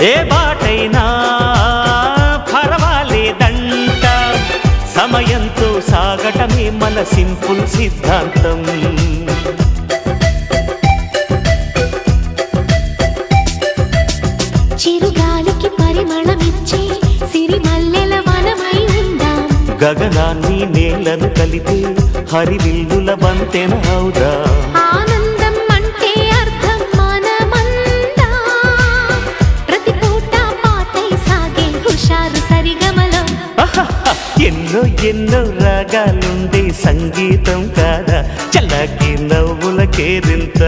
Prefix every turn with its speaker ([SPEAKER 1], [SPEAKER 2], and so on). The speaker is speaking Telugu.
[SPEAKER 1] ఏ బాటైనా పర్వాలేదంట, సమయంతో సాగటమే మన సింపుల్ సిద్ధాంతం.
[SPEAKER 2] చిరుగాలికి పరిమళమిచ్చే సిరిమల్లెల వనమై ఉందాం,
[SPEAKER 1] గగనాన్ని నేలను కలిపే హరివిల్లుల బంతెన అవుదాం.
[SPEAKER 2] ఆనందం అంటే అర్థం మనమందా, ప్రతి పూట పాటై సాగే హుషారు సరిగమలో.
[SPEAKER 1] ఎన్నో ఎన్నో రాగాలుండే సంగీతం కాదా, చల్లకి నవ్వుల కేరింత.